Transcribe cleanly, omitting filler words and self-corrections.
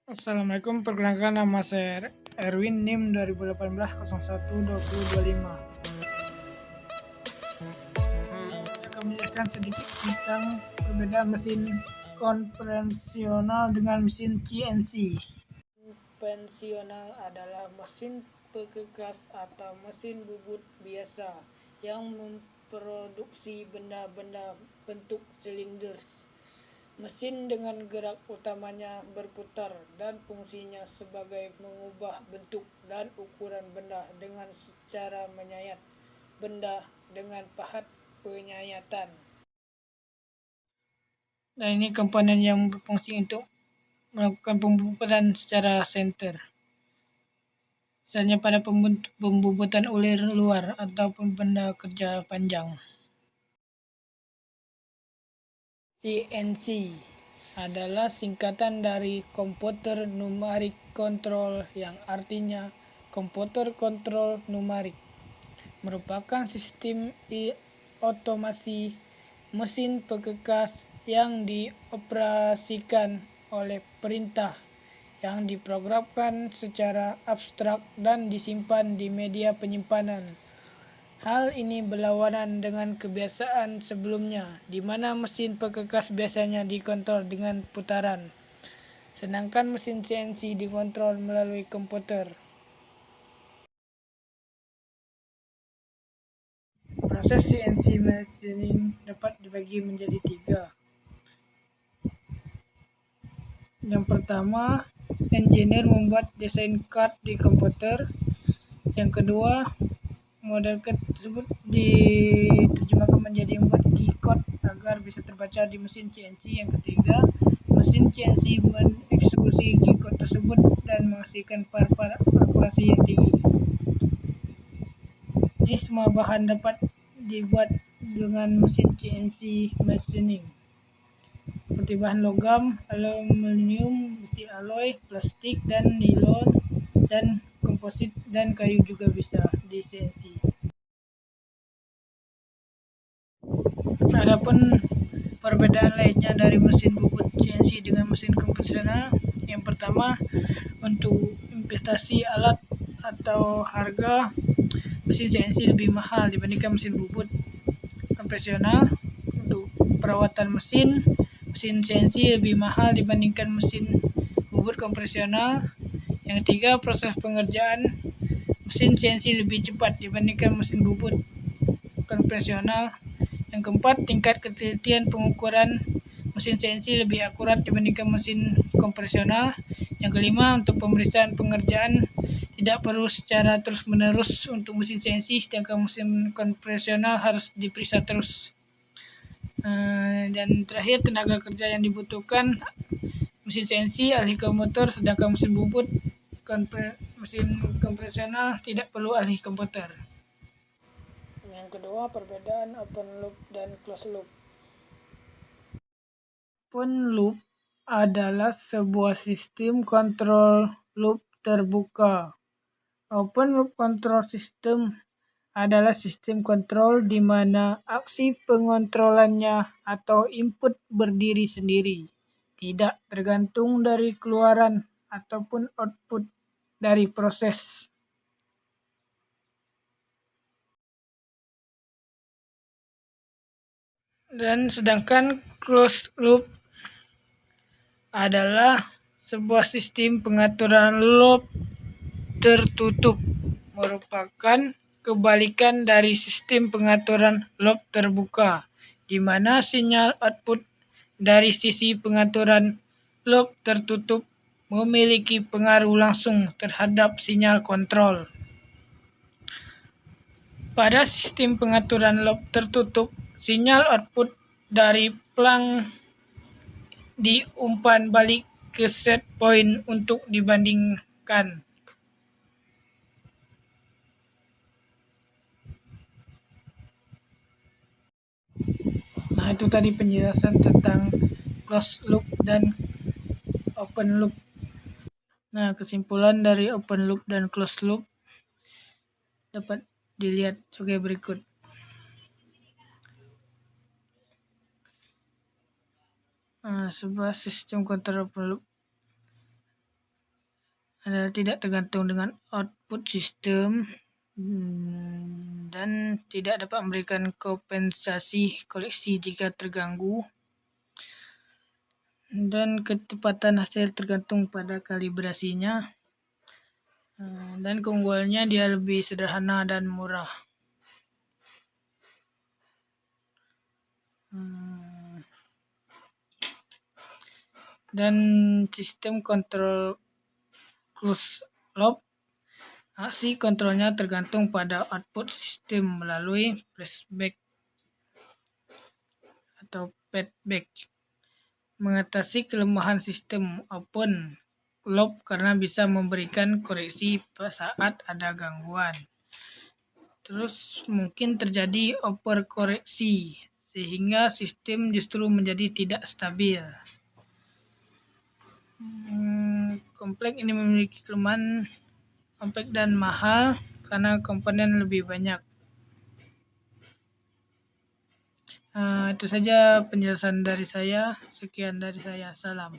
Assalamualaikum, perkenalkan nama saya Erwin, NIM 2018 01 2025. Saya akan menjelaskan sedikit tentang perbedaan mesin konvensional dengan mesin CNC. Konvensional adalah mesin pekekas atau mesin bubut biasa yang memproduksi benda-benda bentuk silinder. Mesin dengan gerak utamanya berputar dan fungsinya sebagai mengubah bentuk dan ukuran benda dengan cara menyayat benda dengan pahat penyayatan. Dan ini komponen yang berfungsi untuk melakukan pembubutan secara center. Misalnya pada pembubutan ulir luar ataupun benda kerja panjang. CNC adalah singkatan dari Computer Numeric Control yang artinya komputer kontrol numerik. Merupakan sistem otomasi mesin pekekas yang dioperasikan oleh perintah yang diprogramkan secara abstrak dan disimpan di media penyimpanan. Hal ini berlawanan dengan kebiasaan sebelumnya, di mana mesin pekekas biasanya dikontrol dengan putaran, sedangkan mesin CNC dikontrol melalui komputer. Proses CNC machining dapat dibagi menjadi 3. Yang pertama, engineer membuat desain card di komputer. Yang kedua, model card tersebut diterjemahkan menjadi membuat key code agar bisa terbaca di mesin CNC. Yang ketiga, mesin CNC mengeksekusi key code tersebut dan menghasilkan par-par akurasi yang tinggi. Jadi semua bahan dapat dibuat dengan mesin CNC machining, seperti bahan logam, aluminium, besi alloy, plastik, dan nilon, dan komposit dan kayu juga bisa di CNC. Adapun perbedaan lainnya dari mesin bubut CNC dengan mesin konvensional, yang pertama, untuk investasi alat atau harga, mesin CNC lebih mahal dibandingkan mesin bubut konvensional. Untuk perawatan mesin CNC lebih mahal dibandingkan mesin bubut konvensional. Yang ketiga, proses pengerjaan mesin CNC lebih cepat dibandingkan mesin bubut konvensional. Yang keempat, tingkat ketelitian pengukuran mesin CNC lebih akurat dibandingkan mesin konvensional. Yang kelima, untuk pemeriksaan pengerjaan tidak perlu secara terus-menerus untuk mesin CNC, sedangkan mesin konvensional harus diperiksa terus. Dan terakhir, tenaga kerja yang dibutuhkan mesin CNC ahli komputer, sedangkan mesin bubut mesin konvensional tidak perlu ahli komputer. Yang kedua, perbedaan open loop dan closed loop. Open loop adalah sebuah sistem kontrol loop terbuka. Open loop control system adalah sistem kontrol di mana aksi pengontrolannya atau input berdiri sendiri, tidak tergantung dari keluaran ataupun output dari proses. Dan sedangkan closed loop adalah sebuah sistem pengaturan loop tertutup, merupakan kebalikan dari sistem pengaturan loop terbuka, di mana sinyal output dari sisi pengaturan loop tertutup memiliki pengaruh langsung terhadap sinyal kontrol. Pada sistem pengaturan loop tertutup, sinyal output dari plang diumpan balik ke set point untuk dibandingkan. Nah, itu tadi penjelasan tentang closed loop dan open loop. Nah, kesimpulan dari open loop dan closed loop dapat dilihat sebagai berikut. Sebuah sistem kontrol open loop adalah tidak tergantung dengan output sistem dan tidak dapat memberikan kompensasi koreksi jika terganggu, dan ketepatan hasil tergantung pada kalibrasinya, dan keunggulannya dia lebih sederhana dan murah. Dan sistem kontrol closed loop, aksi kontrolnya tergantung pada output sistem melalui flashback atau feedback. Mengatasi kelemahan sistem open loop karena bisa memberikan koreksi saat ada gangguan. Terus mungkin terjadi overkoreksi sehingga sistem justru menjadi tidak stabil. Kompleks ini memiliki kelemahan kompleks dan mahal karena komponen lebih banyak. Itu saja penjelasan dari saya. Sekian dari saya. Salam.